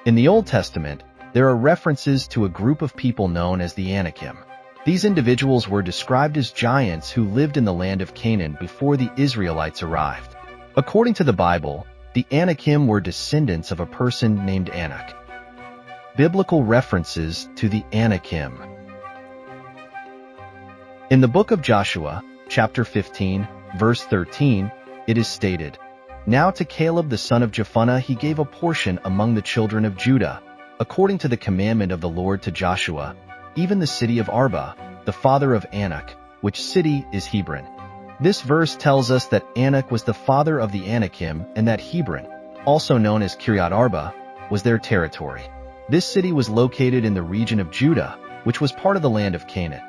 In the Old Testament, there are references to a group of people known as the Anakim. These individuals were described as giants who lived in the land of Canaan before the Israelites arrived. According to the Bible, the Anakim were descendants of a person named Anak. Biblical references to the Anakim. In the book of Joshua, chapter 15, verse 13, it is stated, "Now to Caleb the son of Jephunneh he gave a portion among the children of Judah, according to the commandment of the Lord to Joshua, even the city of Arba, the father of Anak, which city is Hebron." This verse tells us that Anak was the father of the Anakim and that Hebron, also known as Kiryat Arba, was their territory. This city was located in the region of Judah, which was part of the land of Canaan.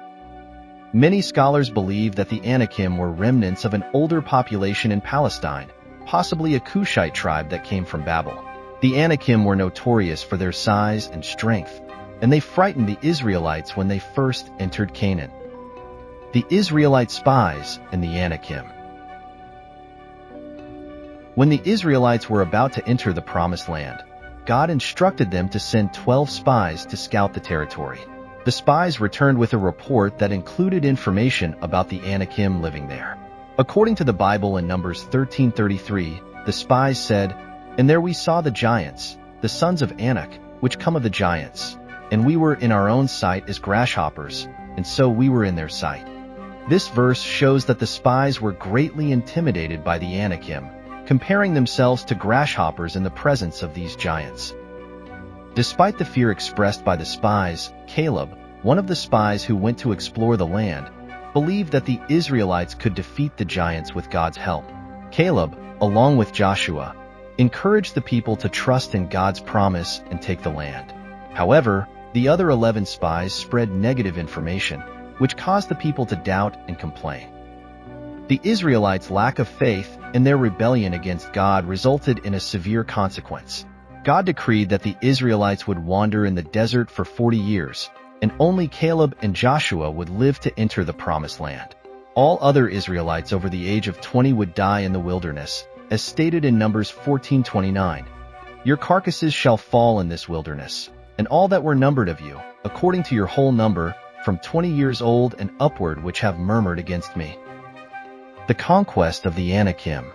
Many scholars believe that the Anakim were remnants of an older population in Palestine, possibly a Cushite tribe that came from Babel. The Anakim were notorious for their size and strength, and they frightened the Israelites when they first entered Canaan. The Israelite spies and the Anakim. When the Israelites were about to enter the Promised Land, God instructed them to send 12 spies to scout the territory. The spies returned with a report that included information about the Anakim living there. According to the Bible in Numbers 13:33, the spies said, "And there we saw the giants, the sons of Anak, which come of the giants. And we were in our own sight as grasshoppers, and so we were in their sight." This verse shows that the spies were greatly intimidated by the Anakim, comparing themselves to grasshoppers in the presence of these giants. Despite the fear expressed by the spies, Caleb, one of the spies who went to explore the land, believed that the Israelites could defeat the giants with God's help. Caleb, along with Joshua, encouraged the people to trust in God's promise and take the land. However, the other 11 spies spread negative information, which caused the people to doubt and complain. The Israelites' lack of faith and their rebellion against God resulted in a severe consequence. God decreed that the Israelites would wander in the desert for 40 years, and only Caleb and Joshua would live to enter the Promised Land. All other Israelites over the age of 20 would die in the wilderness, as stated in Numbers 14:29. "Your carcasses shall fall in this wilderness, and all that were numbered of you, according to your whole number, from 20 years old and upward, which have murmured against me." The Conquest of the Anakim.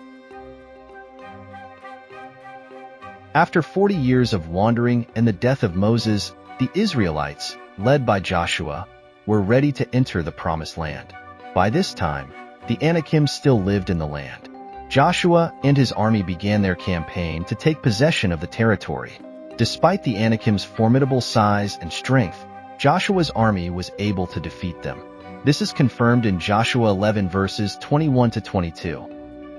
After 40 years of wandering and the death of Moses, the Israelites, led by Joshua, were ready to enter the Promised Land. By this time, the Anakim still lived in the land. Joshua and his army began their campaign to take possession of the territory. Despite the Anakim's formidable size and strength, Joshua's army was able to defeat them. This is confirmed in Joshua 11 verses 21 to 22.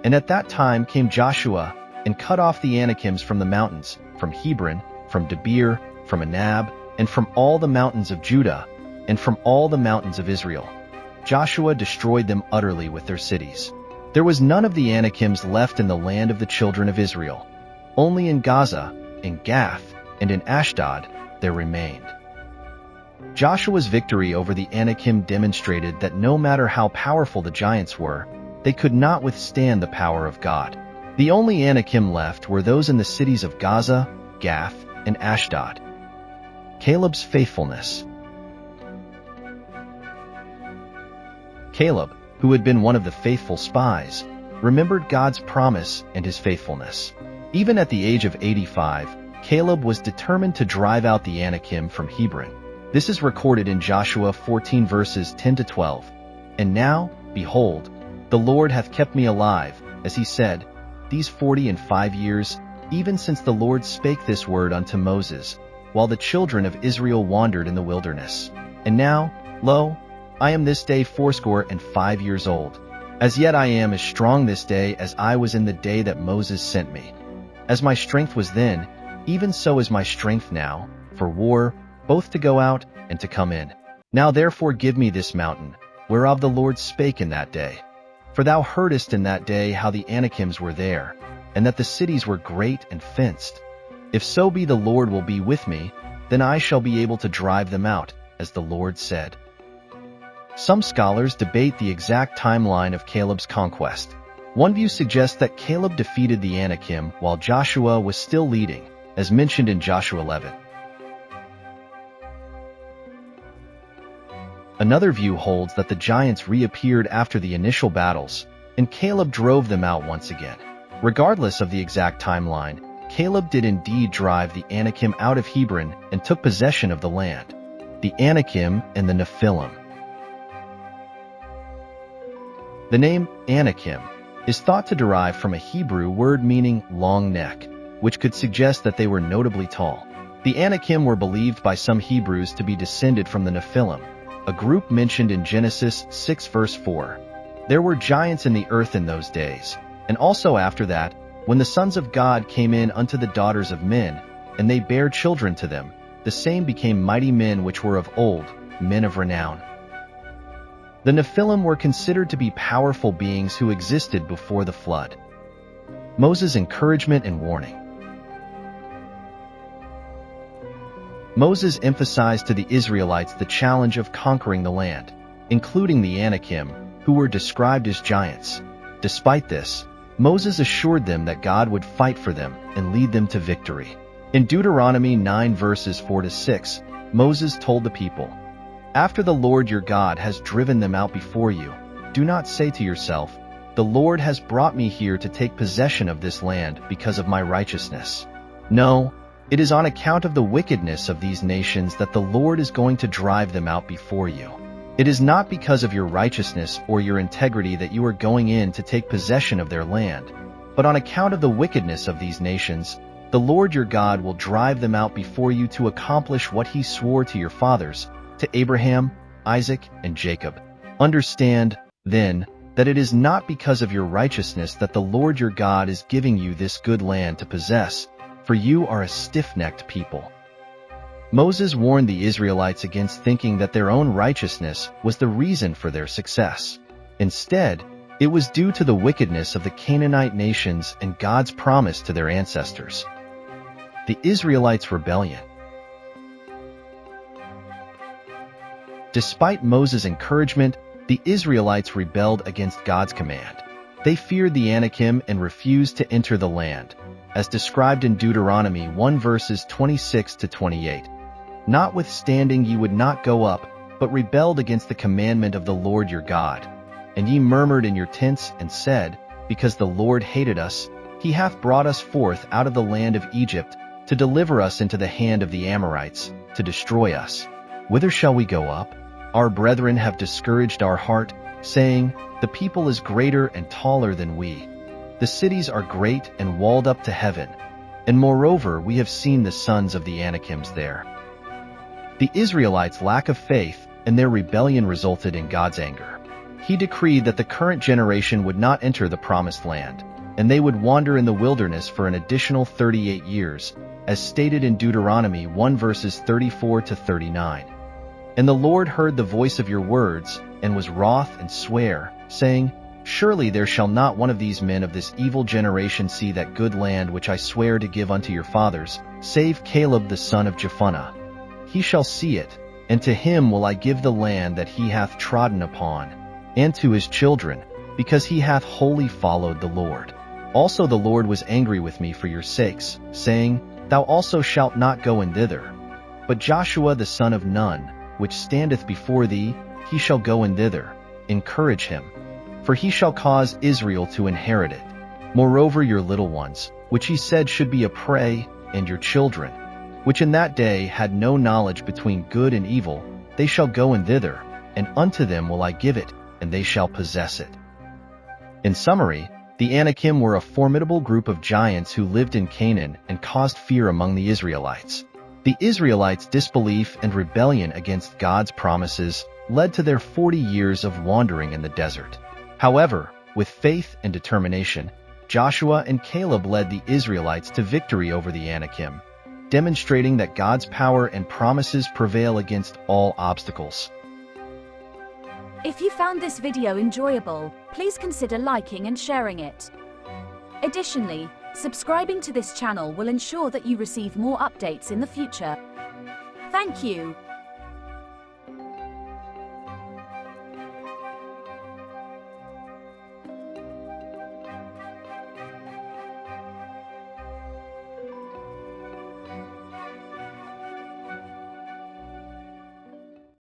"And at that time came Joshua and cut off the Anakims from the mountains, from Hebron, from Debir, from Anab, and from all the mountains of Judah, and from all the mountains of Israel. Joshua destroyed them utterly with their cities. There was none of the Anakims left in the land of the children of Israel. Only in Gaza, in Gath, and in Ashdod there remained." Joshua's victory over the Anakim demonstrated that no matter how powerful the giants were, they could not withstand the power of God. The only Anakim left were those in the cities of Gaza, Gath, and Ashdod. Caleb's faithfulness. Caleb, who had been one of the faithful spies, remembered God's promise and his faithfulness. Even at the age of 85, Caleb was determined to drive out the Anakim from Hebron. This is recorded in Joshua 14 verses 10 to 12. "And now, behold, the Lord hath kept me alive, as he said, these 45 years, even since the Lord spake this word unto Moses, while the children of Israel wandered in the wilderness. And now, lo, I am this day 85 years old. As yet I am as strong this day as I was in the day that Moses sent me. As my strength was then, even so is my strength now, for war, both to go out and to come in. Now therefore give me this mountain, whereof the Lord spake in that day. For thou heardest in that day how the Anakims were there, and that the cities were great and fenced. If so be the Lord will be with me, then I shall be able to drive them out, as the Lord said." Some scholars debate the exact timeline of Caleb's conquest. One view suggests that Caleb defeated the Anakim while Joshua was still leading, as mentioned in Joshua 11. Another view holds that the giants reappeared after the initial battles, and Caleb drove them out once again. Regardless of the exact timeline, Caleb did indeed drive the Anakim out of Hebron and took possession of the land. The Anakim and the Nephilim. The name Anakim is thought to derive from a Hebrew word meaning long neck, which could suggest that they were notably tall. The Anakim were believed by some Hebrews to be descended from the Nephilim, a group mentioned in Genesis 6 verse 4. There were giants in the earth in those days, and also after that, when the sons of God came in unto the daughters of men, and they bare children to them, the same became mighty men which were of old, men of renown. The Nephilim were considered to be powerful beings who existed before the flood. Moses' encouragement and warning. Moses emphasized to the Israelites the challenge of conquering the land, including the Anakim, who were described as giants. Despite this, Moses assured them that God would fight for them and lead them to victory. In Deuteronomy 9 verses 4-6, Moses told the people, "After the Lord your God has driven them out before you, do not say to yourself, 'The Lord has brought me here to take possession of this land because of my righteousness.' No, it is on account of the wickedness of these nations that the Lord is going to drive them out before you. It is not because of your righteousness or your integrity that you are going in to take possession of their land, but on account of the wickedness of these nations, the Lord your God will drive them out before you to accomplish what he swore to your fathers, to Abraham, Isaac, and Jacob. Understand, then, that it is not because of your righteousness that the Lord your God is giving you this good land to possess, for you are a stiff-necked people." Moses warned the Israelites against thinking that their own righteousness was the reason for their success. Instead, it was due to the wickedness of the Canaanite nations and God's promise to their ancestors. The Israelites' Rebellion. Despite Moses' encouragement, the Israelites rebelled against God's command. They feared the Anakim and refused to enter the land, as described in Deuteronomy 1 verses 26-28. "Notwithstanding ye would not go up, but rebelled against the commandment of the Lord your God. And ye murmured in your tents and said, Because the Lord hated us, he hath brought us forth out of the land of Egypt, to deliver us into the hand of the Amorites, to destroy us. Whither shall we go up? Our brethren have discouraged our heart, saying, The people is greater and taller than we. The cities are great and walled up to heaven. And moreover, we have seen the sons of the Anakims there." The Israelites' lack of faith and their rebellion resulted in God's anger. He decreed that the current generation would not enter the promised land, and they would wander in the wilderness for an additional 38 years, as stated in Deuteronomy 1 verses 34-39. "And the Lord heard the voice of your words, and was wroth and sware, saying, Surely there shall not one of these men of this evil generation see that good land which I swear to give unto your fathers, save Caleb the son of Jephunneh. He shall see it, and to him will I give the land that he hath trodden upon, and to his children, because he hath wholly followed the Lord. Also the Lord was angry with me for your sakes, saying, Thou also shalt not go in thither. But Joshua the son of Nun, which standeth before thee, he shall go in thither. Encourage him. For he shall cause Israel to inherit it. Moreover your little ones, which he said should be a prey, and your children, which in that day had no knowledge between good and evil, they shall go in thither, and unto them will I give it, and they shall possess it." In summary, the Anakim were a formidable group of giants who lived in Canaan and caused fear among the Israelites. The Israelites' disbelief and rebellion against God's promises led to their 40 years of wandering in the desert. However, with faith and determination, Joshua and Caleb led the Israelites to victory over the Anakim, demonstrating that God's power and promises prevail against all obstacles. If you found this video enjoyable, please consider liking and sharing it. Additionally, subscribing to this channel will ensure that you receive more updates in the future. Thank you.